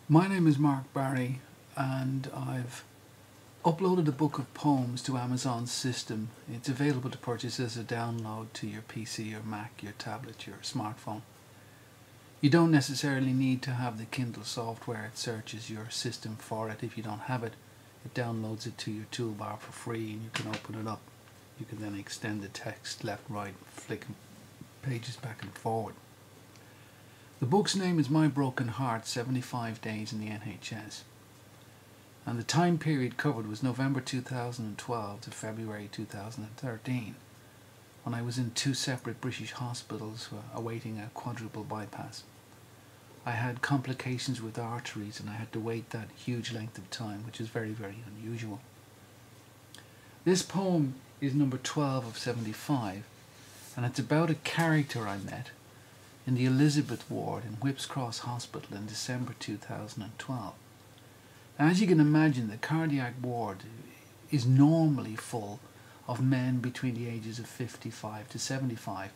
My name is Mark Barry, and I've uploaded a book of poems to Amazon's system. It's available to purchase as a download to your PC, your Mac, your tablet, your smartphone. You don't necessarily need to have the Kindle software. It searches your system for it. If you don't have it, it downloads it to your toolbar for free, and you can open it up. You can then extend the text left, right, flicking pages back and forward. The book's name is My Broken Heart, 75 Days in the NHS. And the time period covered was November 2012 to February 2013, when I was in two separate British hospitals awaiting a quadruple bypass. I had complications with arteries and I had to wait that huge length of time, which is very, very unusual. This poem is number 12 of 75, and it's about a character I met in the Elizabeth ward in Whipps Cross Hospital in December 2012. Now, as you can imagine, the cardiac ward is normally full of men between the ages of 55 to 75.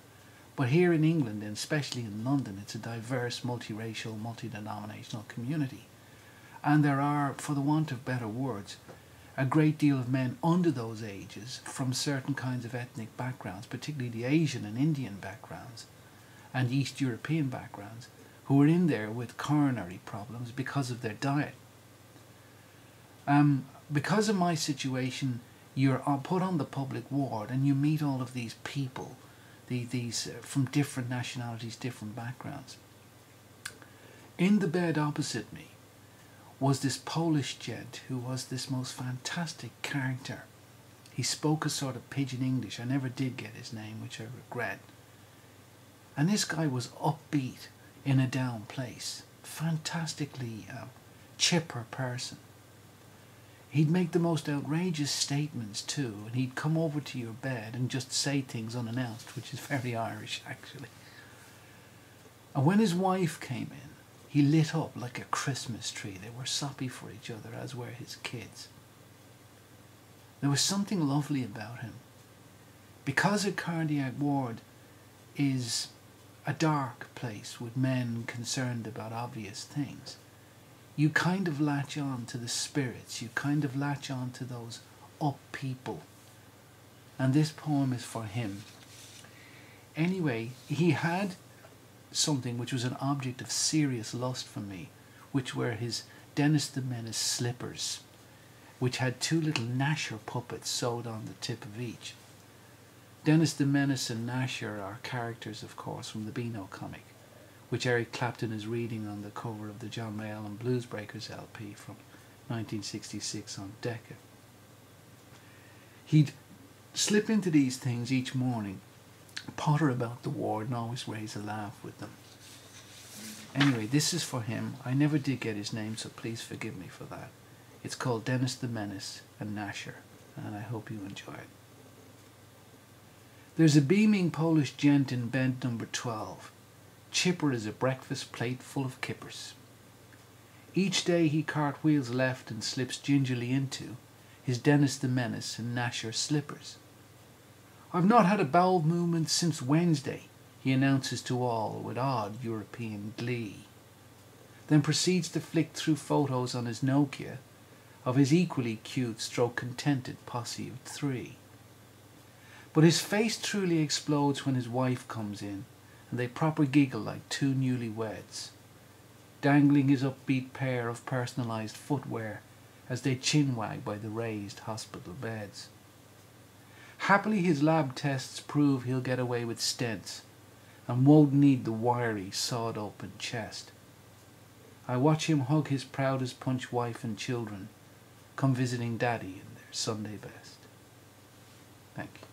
But here in England, and especially in London, it's a diverse, multiracial, multi-denominational community. And there are, for the want of better words, a great deal of men under those ages from certain kinds of ethnic backgrounds, particularly the Asian and Indian backgrounds and East European backgrounds, who are in there with coronary problems because of their diet. Because of my situation, you're put on the public ward and you meet all of these people, these from different nationalities, different backgrounds. In the bed opposite me was this Polish gent who was this most fantastic character. He spoke a sort of pidgin English. I never did get his name, which I regret. And this guy was upbeat in a down place. Fantastically chipper person. He'd make the most outrageous statements too, and he'd come over to your bed and just say things unannounced, which is very Irish actually. And when his wife came in, he lit up like a Christmas tree. They were soppy for each other, as were his kids. There was something lovely about him. Because a cardiac ward is a dark place with men concerned about obvious things, you kind of latch on to the spirits, you kind of latch on to those up people. And this poem is for him. Anyway, he had something which was an object of serious lust for me, which were his Menace the Gnasher slippers, which had two little Gnasher puppets sewed on the tip of each. Menace and Gnasher are characters, of course, from the Beano comic, which Eric Clapton is reading on the cover of the John Mayall and Blues Breakers LP from 1966 on Decca. He'd slip into these things each morning, potter about the ward, and always raise a laugh with them. Anyway, this is for him. I never did get his name, so please forgive me for that. It's called Menace and Gnasher, and I hope you enjoy it. There's a beaming Polish gent in bed number 12, chipper as a breakfast plate full of kippers. Each day he cartwheels left and slips gingerly into his Menace and Gnasher slippers. "I've not had a bowel movement since Wednesday," he announces to all with odd European glee. Then proceeds to flick through photos on his Nokia of his equally cute stroke contented posse of 3. But his face truly explodes when his wife comes in, and they proper giggle like two newlyweds, dangling his upbeat pair of personalised footwear as they chinwag by the raised hospital beds. Happily his lab tests prove he'll get away with stents and won't need the wiry, sawed-open chest. I watch him hug his proud as punch wife and children, come visiting Daddy in their Sunday best. Thank you.